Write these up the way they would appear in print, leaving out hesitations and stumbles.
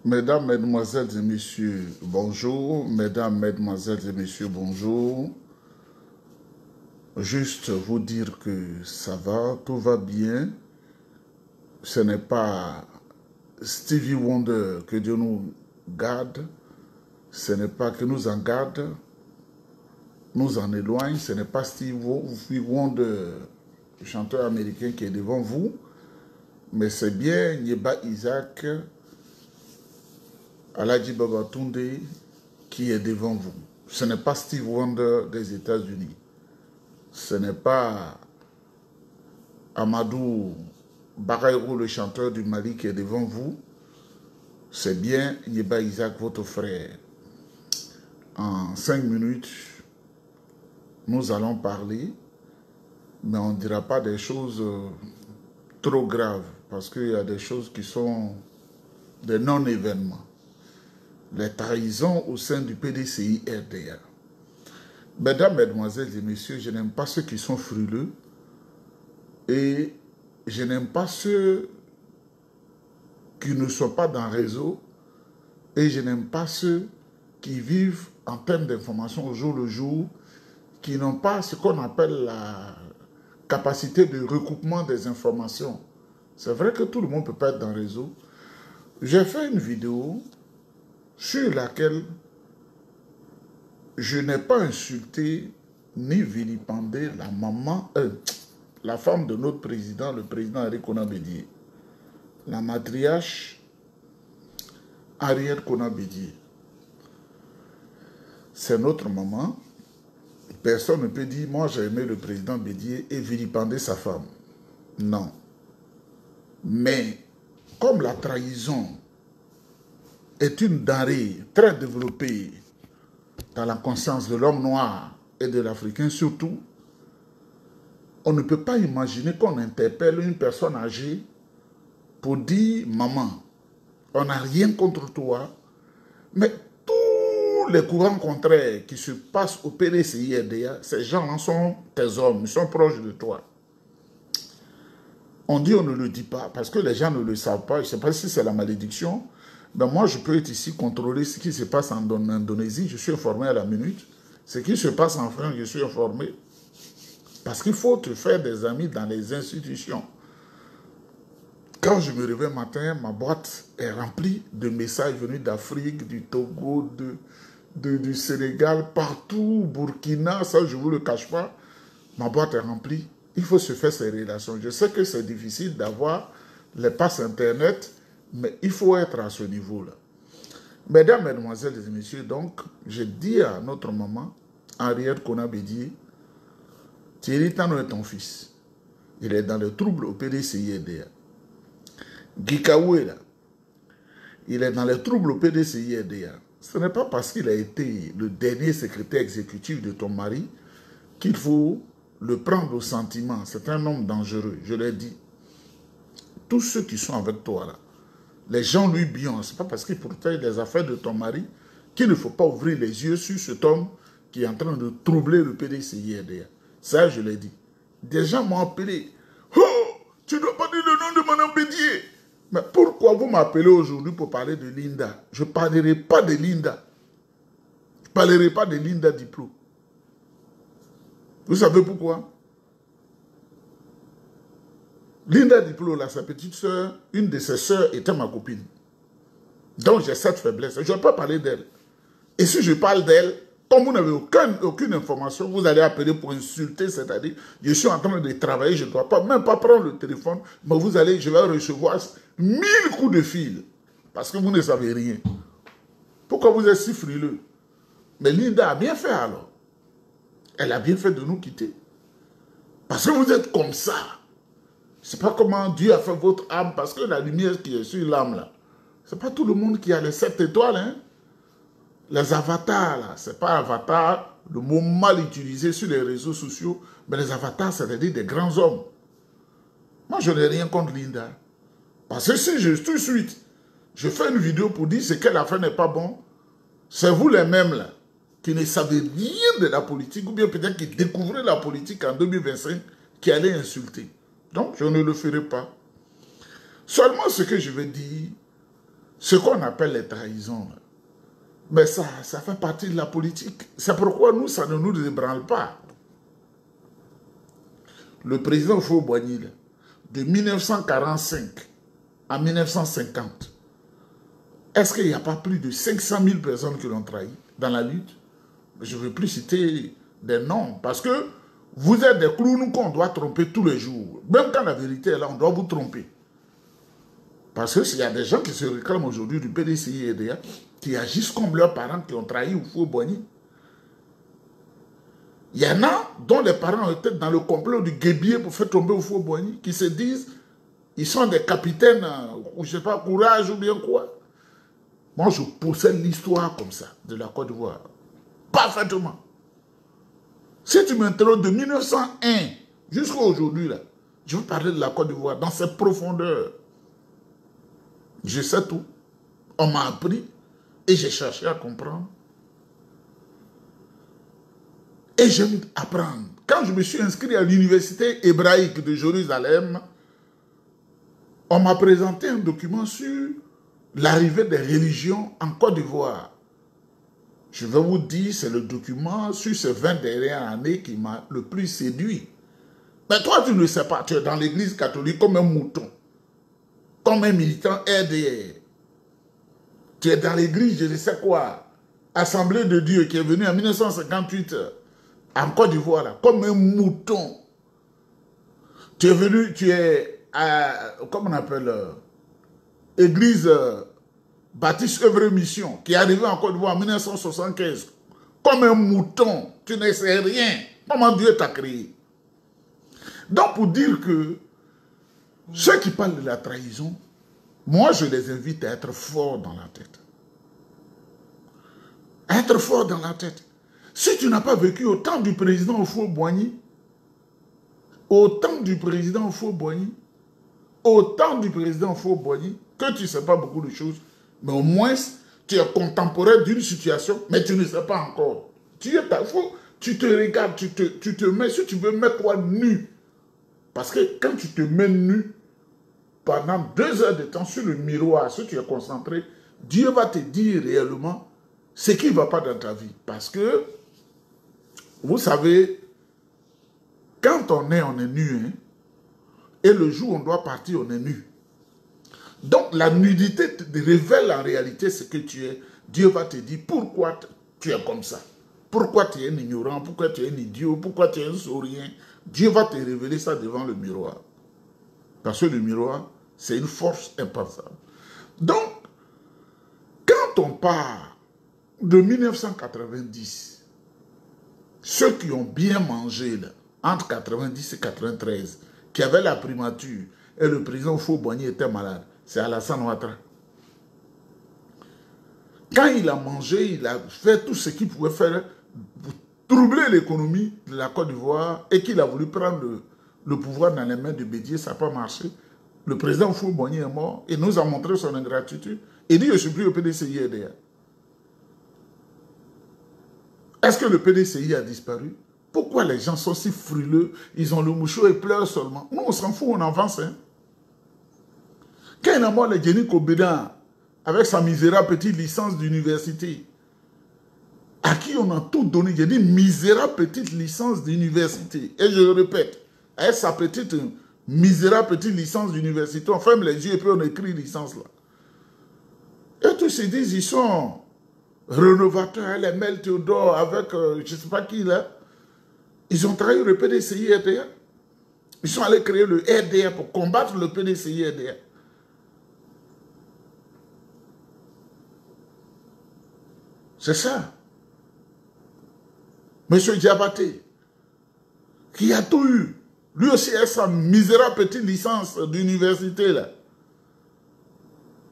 Mesdames, Mesdemoiselles et Messieurs, bonjour. Mesdames, Mesdemoiselles et Messieurs, bonjour. Juste vous dire que ça va, tout va bien. Ce n'est pas Stevie Wonder que Dieu nous garde. Ce n'est pas que nous en garde, nous en éloigne. Ce n'est pas Stevie Wonder, le chanteur américain qui est devant vous. Mais c'est bien Nyeba Isaac, Aladji Babatunde qui est devant vous. Ce n'est pas Steve Wonder des États-Unis. Ce n'est pas Amadou Barayrou, le chanteur du Mali, qui est devant vous. C'est bien Nyeba Isaac, votre frère. En 5 minutes, nous allons parler, mais on ne dira pas des choses trop graves, parce qu'il y a des choses qui sont des non-événements. Les trahisons au sein du PDCI-RDA. Mesdames, Mesdemoiselles et Messieurs, je n'aime pas ceux qui sont frileux et je n'aime pas ceux qui ne sont pas dans le réseau et je n'aime pas ceux qui vivent en termes d'information au jour le jour, qui n'ont pas ce qu'on appelle la capacité de recoupement des informations. C'est vrai que tout le monde ne peut pas être dans le réseau. J'ai fait une vidéo sur laquelle je n'ai pas insulté ni vilipendé la maman, la femme de notre président, le président Henri Konan Bédié, la matriarche Henriette Konan Bédié. C'est notre maman. Personne ne peut dire, moi j'ai aimé le président Bédié et vilipender sa femme. Non. Mais comme la trahison est une denrée très développée dans la conscience de l'homme noir et de l'Africain surtout, on ne peut pas imaginer qu'on interpelle une personne âgée pour dire « Maman, on n'a rien contre toi », mais tous les courants contraires qui se passent au PDCI-RDA, ces gens-là sont tes hommes, ils sont proches de toi. On dit on ne le dit pas parce que les gens ne le savent pas, je ne sais pas si c'est la malédiction. Ben moi, je peux être ici, contrôler ce qui se passe en Indonésie. Je suis informé à la minute. Ce qui se passe en France, je suis informé. Parce qu'il faut te faire des amis dans les institutions. Quand je me réveille matin, ma boîte est remplie de messages venus d'Afrique, du Togo, du Sénégal, partout, Burkina, ça je ne vous le cache pas. Ma boîte est remplie. Il faut se faire ces relations. Je sais que c'est difficile d'avoir les passes Internet, mais il faut être à ce niveau-là. Mesdames, Mesdemoiselles et Messieurs, donc, je dis à notre maman, Henriette Konan Bédié, Thierry Tano est ton fils. Il est dans le trouble au PDCI-RDA. Guy Kawela, il est dans les troubles au PDCI-RDA. Ce n'est pas parce qu'il a été le dernier secrétaire exécutif de ton mari qu'il faut le prendre au sentiment. C'est un homme dangereux, je l'ai dit. Tous ceux qui sont avec toi là, les gens lui biont, ce n'est pas parce qu'il protège les affaires de ton mari qu'il ne faut pas ouvrir les yeux sur cet homme qui est en train de troubler le PDCI-RDA. Ça, je l'ai dit. Des gens m'ont appelé. Oh, tu ne dois pas dire le nom de Mme Bédié. Mais pourquoi vous m'appelez aujourd'hui pour parler de Linda? Je ne parlerai pas de Linda. Je ne parlerai pas de Linda Diplo. Vous savez pourquoi? Linda Diplo, là, sa petite soeur, une de ses soeurs était ma copine. Donc j'ai cette faiblesse. Je ne vais pas parler d'elle. Et si je parle d'elle, comme vous n'avez aucune information, vous allez appeler pour insulter, c'est-à-dire, je suis en train de travailler, je ne dois pas, même pas prendre le téléphone, mais je vais recevoir 1000 coups de fil, parce que vous ne savez rien. Pourquoi vous êtes si frileux? Mais Linda a bien fait alors. Elle a bien fait de nous quitter. Parce que vous êtes comme ça. Ce n'est pas comment Dieu a fait votre âme, parce que la lumière qui est sur l'âme là, ce n'est pas tout le monde qui a les 7 étoiles, hein. Les avatars, là, ce n'est pas avatar, le mot mal utilisé sur les réseaux sociaux, mais les avatars, c'est-à-dire des grands hommes. Moi, je n'ai rien contre Linda. Parce que si tout de suite, je fais une vidéo pour dire ce qu'elle a fait n'est pas bon, c'est vous les mêmes, là, qui ne savez rien de la politique, ou bien peut-être qui découvrez la politique en 2025, qui allez insulter. Donc, je ne le ferai pas. Seulement ce que je vais dire, Ce qu'on appelle les trahisons, mais ça fait partie de la politique. C'est pourquoi nous, ça ne nous ébranle pas. Le président Houphouët-Boigny, de 1945 à 1950, est-ce qu'il n'y a pas plus de 500 000 personnes qui l'ont trahi dans la lutte? Je ne veux plus citer des noms, parce que vous êtes des clowns qu'on doit tromper tous les jours. Même quand la vérité est là, on doit vous tromper. Parce qu'il y a des gens qui se réclament aujourd'hui du PDCI et EDA, qui agissent comme leurs parents qui ont trahi Houphouët-Boigny. Il y en a dont les parents étaient dans le complot du guébier pour faire tomber Houphouët-Boigny, qui se disent, ils sont des capitaines, ou je ne sais pas, courage ou bien quoi. Moi, je possède l'histoire comme ça, de la Côte d'Ivoire. Parfaitement. Si tu m'interroges de 1901 jusqu'à aujourd'hui, là, je veux parler de la Côte d'Ivoire dans cette profondeur. Je sais tout. On m'a appris et j'ai cherché à comprendre. Et j'aime apprendre. Quand je me suis inscrit à l'université hébraïque de Jérusalem, on m'a présenté un document sur l'arrivée des religions en Côte d'Ivoire. Je vais vous dire, c'est le document sur ces 20 dernières années qui m'a le plus séduit. Mais toi, tu ne sais pas, tu es dans l'église catholique comme un mouton, comme un militant RDR. Tu es dans l'église, je ne sais quoi, Assemblée de Dieu qui est venue en 1958 en Côte d'Ivoire, comme un mouton. Tu es venu, tu es à, comment on appelle, église Baptiste Œuvre Mission, qui est arrivée en Côte d'Ivoire en 1975, comme un mouton. Tu ne sais rien. Comment Dieu t'a créé. Donc, pour dire que ceux qui parlent de la trahison, moi, je les invite à être forts dans la tête. À être forts dans la tête. Si tu n'as pas vécu au temps du président Houphouët-Boigny, au temps du président Houphouët-Boigny, que tu ne sais pas beaucoup de choses, mais au moins, tu es contemporain d'une situation, mais tu ne sais pas encore. Tu te regardes, tu te mets, si tu veux, mets-toi nu. Parce que quand tu te mets nu, pendant 2 heures de temps sur le miroir, si tu es concentré, Dieu va te dire réellement ce qui ne va pas dans ta vie. Parce que, vous savez, quand on est nu, hein, et le jour où on doit partir, on est nu. Donc, la nudité te révèle en réalité ce que tu es. Dieu va te dire pourquoi tu es comme ça. Pourquoi tu es un ignorant, pourquoi tu es un idiot, pourquoi tu es un sourien. Dieu va te révéler ça devant le miroir. Parce que le miroir, c'est une force impensable. Donc, quand on part de 1990, ceux qui ont bien mangé là, entre 90 et 93, qui avaient la primature, et le président Houphouët-Boigny était malade, c'est Alassane Ouattara. Quand il a mangé, il a fait tout ce qu'il pouvait faire pour troubler l'économie de la Côte d'Ivoire et qu'il a voulu prendre le pouvoir dans les mains de Bédier, ça n'a pas marché. Le président Houphouët-Boigny est mort et nous a montré son ingratitude. Il dit, je ne suis plus au PDCI EDA. Est-ce que le PDCI a disparu? Pourquoi les gens sont si frileux? Ils ont le mouchoir et pleurent seulement. Nous, on s'en fout, on avance. Hein? Quand il a mort le Jenny Kobeda, avec sa misérable petite licence d'université, à qui on a tout donné, j'ai dit misérable petite licence d'université. Et je le répète, avec sa petite misérable petite licence d'université, on ferme les yeux et puis on écrit licence là. Et tous se disent, ils sont rénovateurs, les Mel Théodore, avec je ne sais pas qui là. Ils ont trahi le PDCI RDA. Ils sont allés créer le RDA pour combattre le PDCI RDA. C'est ça. Monsieur Diabaté, qui a tout eu, lui aussi a sa misérable petite licence d'université là,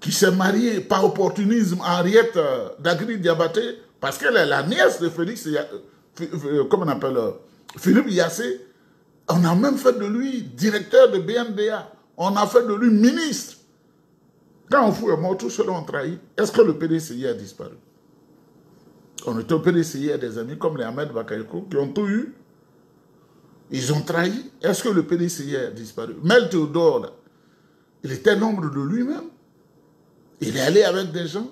qui s'est marié par opportunisme à Henriette Dagri Diabaté, parce qu'elle est la nièce de Félix, comment on appelle, Philippe Yassé. On a même fait de lui directeur de BNDA. On a fait de lui ministre. Quand on fout est mort, tous ceux-là ont trahi. Est-ce que le PDCI a disparu? On était au PDCI, il y a des amis comme les Ahmed Bakayoko qui ont tout eu. Ils ont trahi. Est-ce que le PDCI a disparu? Mel Théodore, il était l'ombre de lui-même. Il est allé avec des gens.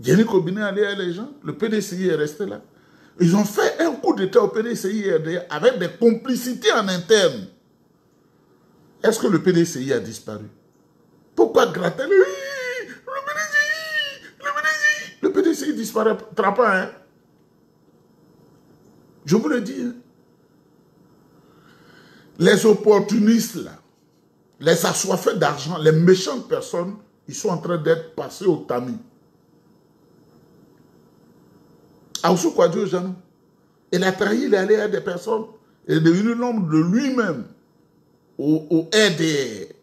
Jenny Kobiné est allé avec les gens. Le PDCI est resté là. Ils ont fait un coup d'état au PDCI avec des complicités en interne. Est-ce que le PDCI a disparu? Pourquoi gratter le PDCI? Le PDCI ne disparaîtra pas. Hein? Je vous le dis. Hein? Les opportunistes, là, les assoiffés d'argent, les méchantes personnes, ils sont en train d'être passés au tamis. Aoussou Kouadio Janou, il a trahi, il est allé à des personnes, il est devenu l'homme de lui-même au RDR.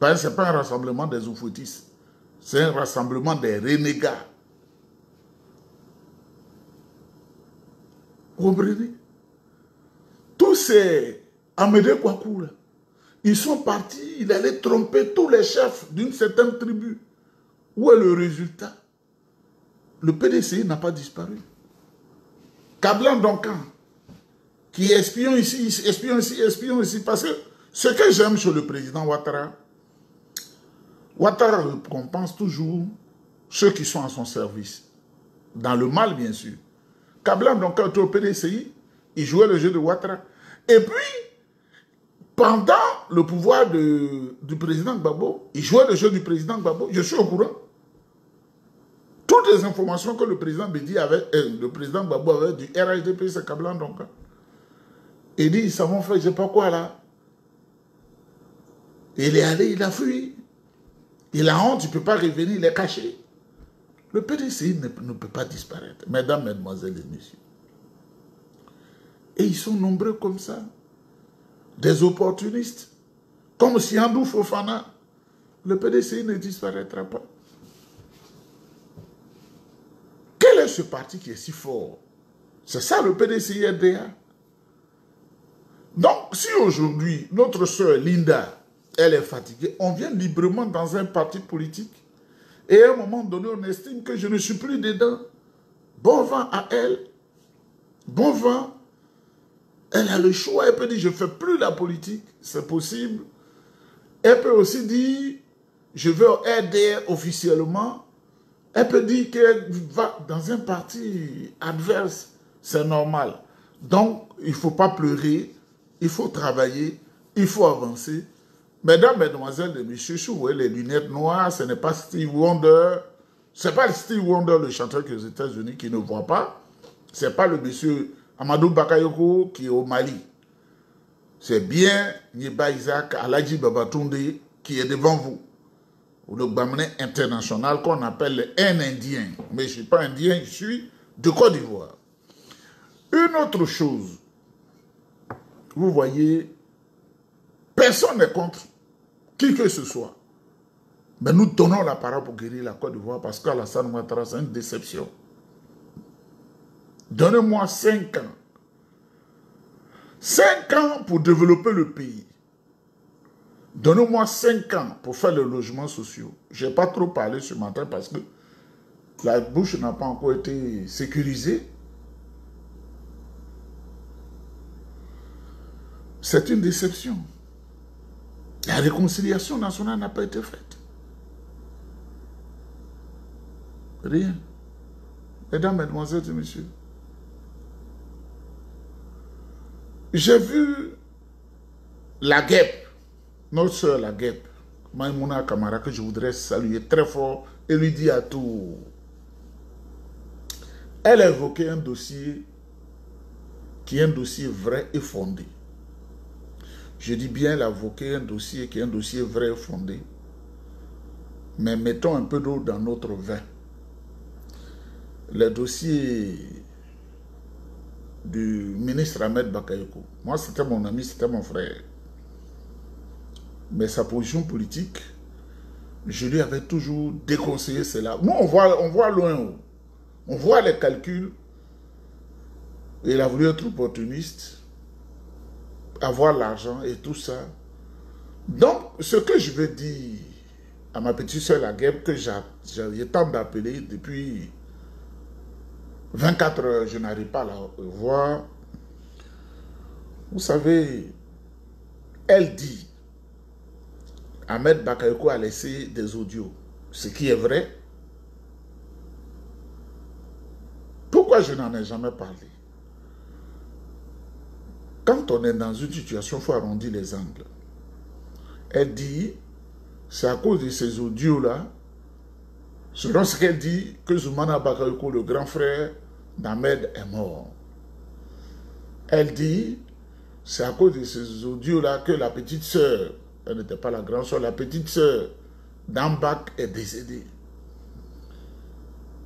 Ce n'est pas un rassemblement des oufoutistes, c'est un rassemblement des renégats. Vous comprenez? Tous ces Amédée Kouakou, ils sont partis, ils allaient tromper tous les chefs d'une certaine tribu. Où est le résultat? Le PDCI n'a pas disparu. Kablan Donkan, qui est espion ici, espion ici, parce que ce que j'aime chez le président Ouattara récompense toujours ceux qui sont à son service. Dans le mal, bien sûr. Kablan Donkan était au PDCI, il jouait le jeu de Ouattara. Et puis, pendant le pouvoir du président Gbagbo, il jouait le jeu du président Gbagbo, je suis au courant. Toutes les informations que le président Bédi avait, le président Gbagbo avait du RHDP, c'est Kablan Donkan. Il dit, ça m'a fait, je ne sais pas quoi là. Il est allé, il a fui. Il a honte, il ne peut pas revenir, il est caché. Le PDCI ne peut pas disparaître, mesdames, mesdemoiselles et messieurs. Et ils sont nombreux comme ça. Des opportunistes. Comme Siandou Fofana. Le PDCI ne disparaîtra pas. Quel est ce parti qui est si fort? C'est ça le PDCI RDA. Donc, si aujourd'hui, notre sœur Linda, elle est fatiguée, on vient librement dans un parti politique et à un moment donné, on estime que je ne suis plus dedans. Bon vent à elle. Bon vent. Elle a le choix. Elle peut dire, je ne fais plus la politique. C'est possible. Elle peut aussi dire, je veux RDR officiellement. Elle peut dire qu'elle va dans un parti adverse. C'est normal. Donc, il ne faut pas pleurer. Il faut travailler. Il faut avancer. Mesdames, mesdemoiselles et messieurs, si vous voyez les lunettes noires, ce n'est pas Steve Wonder. Ce n'est pas Steve Wonder, le chanteur qui est aux États-Unis, qui ne voit pas. Ce n'est pas le monsieur Amadou Bakayoko qui est au Mali. C'est bien Niba Isaac Aladji Babatunde qui est devant vous. Le Gbamene international qu'on appelle un Indien. Mais je ne suis pas Indien, je suis de Côte d'Ivoire. Une autre chose, vous voyez, personne n'est contre qui que ce soit. Mais nous donnons la parole pour guérir la Côte d'Ivoire parce qu'Alassane Ouattara, c'est une déception. Donnez-moi 5 ans. 5 ans pour développer le pays. Donnez-moi 5 ans pour faire les logements sociaux. Je n'ai pas trop parlé ce matin parce que la bouche n'a pas encore été sécurisée. C'est une déception. La réconciliation nationale n'a pas été faite. Rien. Mesdames, mesdemoiselles et messieurs. J'ai vu la guêpe, notre soeur la guêpe, Maïmouna Kamara, que je voudrais saluer très fort et lui dire à tout. Elle a évoqué un dossier qui est un dossier vrai et fondé. Je dis bien, elle a évoqué un dossier qui est un dossier vrai et fondé. Mais mettons un peu d'eau dans notre vin. Le dossier du ministre Ahmed Bakayoko. Moi, c'était mon ami, c'était mon frère. Mais sa position politique, je lui avais toujours déconseillé cela. Nous, on voit loin. On voit les calculs. Il a voulu être opportuniste, avoir l'argent et tout ça. Donc, ce que je veux dire à ma petite soeur la guerre, que j'ai tant d'appeler depuis 24 heures, je n'arrive pas à la voir. Vous savez, elle dit, Ahmed Bakayoko a laissé des audios. Ce qui est vrai. Pourquoi je n'en ai jamais parlé? Quand on est dans une situation, il faut arrondir les angles. Elle dit, c'est à cause de ces audios-là, selon ce qu'elle dit, que Zoumana Bakayoko, le grand frère d'Ahmed, est mort. Elle dit, c'est à cause de ces audios-là que la petite sœur, elle n'était pas la grande sœur, la petite sœur d'Ambak est décédée.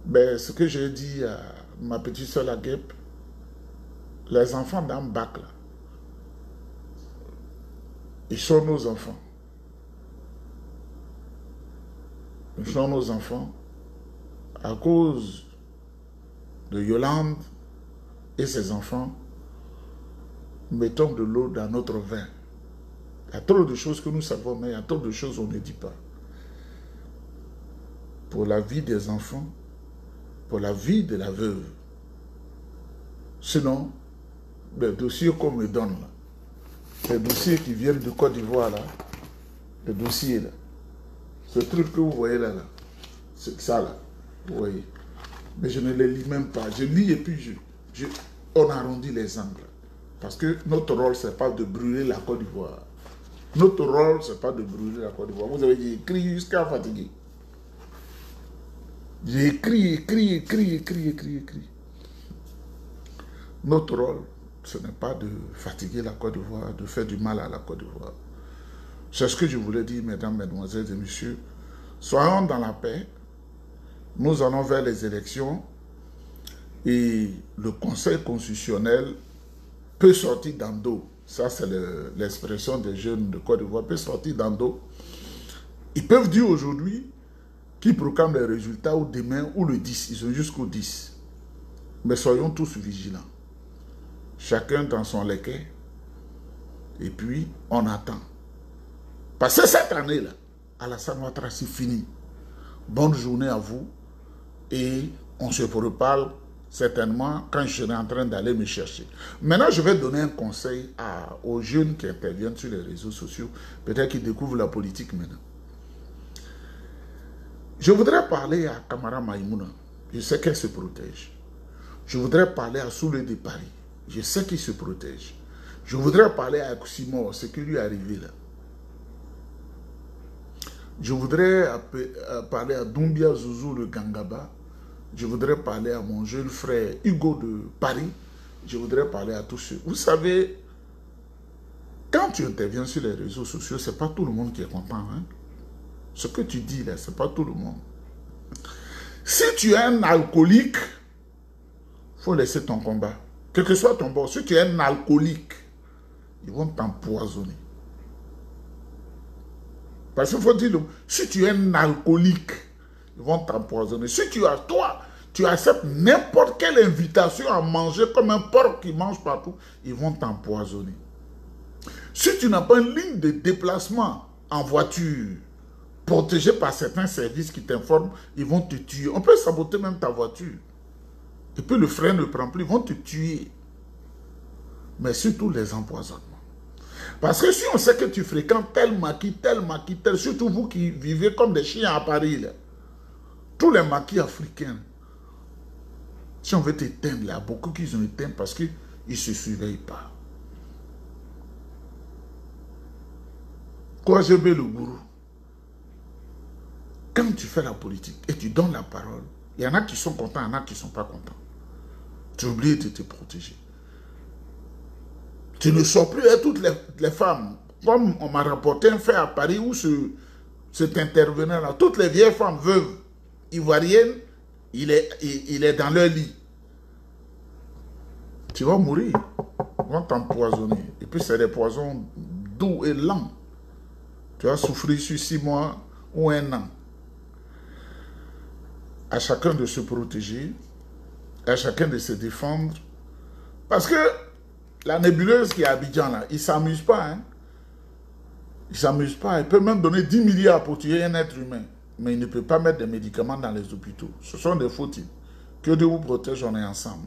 Ben, ce que j'ai dit à ma petite sœur la guêpe, les enfants d'Ambak, là, ils sont nos enfants. Ils sont nos enfants à cause de Yolande et ses enfants. Mettons de l'eau dans notre vin. Il y a trop de choses que nous savons, mais il y a trop de choses qu'on ne dit pas. Pour la vie des enfants, pour la vie de la veuve. Sinon, les dossiers qu'on me donne là, les dossiers qui viennent de Côte d'Ivoire là, les dossiers là, ce truc que vous voyez là, c'est ça là, vous voyez. Mais je ne les lis même pas. Je lis et puis on arrondit les angles. Parce que notre rôle, ce n'est pas de brûler la Côte d'Ivoire. Notre rôle, ce n'est pas de brûler la Côte d'Ivoire. Vous avez écrit jusqu'à fatiguer. J'ai écrit. Notre rôle, ce n'est pas de fatiguer la Côte d'Ivoire, de faire du mal à la Côte d'Ivoire. C'est ce que je voulais dire, mesdames, mesdemoiselles et messieurs. Soyons dans la paix. Nous allons vers les élections et le Conseil constitutionnel peut sortir dans d'eau. Ça, c'est l'expression des jeunes de Côte d'Ivoire, peut sortir dans d'eau. Ils peuvent dire aujourd'hui qu'ils proclament les résultats ou demain ou le 10. Ils sont jusqu'au 10. Mais soyons tous vigilants. Chacun dans son leket. Et puis, on attend. Parce que cette année-là, Alassane Ouattara, c'est fini. Bonne journée à vous. Et on se reparle certainement quand je serai en train d'aller me chercher. Maintenant, je vais donner un conseil aux jeunes qui interviennent sur les réseaux sociaux. Peut-être qu'ils découvrent la politique maintenant. Je voudrais parler à Kamara Maïmouna. Je sais qu'elle se protège. Je voudrais parler à Soulé de Paris. Je sais qu'il se protège. Je voudrais parler à Simon, ce qui lui est arrivé là. Je voudrais parler à Doumbia Zouzou le Gangaba. Je voudrais parler à mon jeune frère Hugo de Paris. Je voudrais parler à tous ceux. Vous savez, quand tu interviens sur les réseaux sociaux, ce n'est pas tout le monde qui est content. Hein? Ce que tu dis là, ce n'est pas tout le monde. Si tu es un alcoolique, il faut laisser ton combat. Quel que soit ton bord, si tu es un alcoolique, ils vont t'empoisonner. Parce qu'il faut dire, si tu es un alcoolique, ils vont t'empoisonner. Si tu acceptes n'importe quelle invitation à manger comme un porc qui mange partout, ils vont t'empoisonner. Si tu n'as pas une ligne de déplacement en voiture, protégée par certains services qui t'informent, ils vont te tuer. On peut saboter même ta voiture. Et puis le frein ne prend plus, ils vont te tuer. Mais surtout les empoisonnements. Parce que si on sait que tu fréquentes tel maquis, surtout vous qui vivez comme des chiens à Paris, là, tous les maquis africains, si on veut t'éteindre, il y a beaucoup qui ont éteint parce qu'ils ne se surveillent pas. Quoi, je vais le gourou. Quand tu fais la politique et tu donnes la parole, il y en a qui sont contents, il y en a qui ne sont pas contents. Tu oublies de te protéger. Tu ne sors plus à toutes les femmes. Comme on m'a rapporté un fait à Paris où cet intervenant-là, toutes les vieilles femmes veuves ivoiriennes, il est dans leur lit. Tu vas mourir. Ils vont t'empoisonner. Et puis c'est des poisons doux et lents. Tu vas souffrir sur 6 mois ou 1 an. À chacun de se protéger, à chacun de se défendre. Parce que la nébuleuse qui est à Abidjan, là, il ne s'amuse pas. Hein? Il ne s'amuse pas. Il peut même donner 10 milliards pour tuer un être humain. Mais il ne peut pas mettre des médicaments dans les hôpitaux. Ce sont des faux types. Que Dieu vous protège, on est ensemble.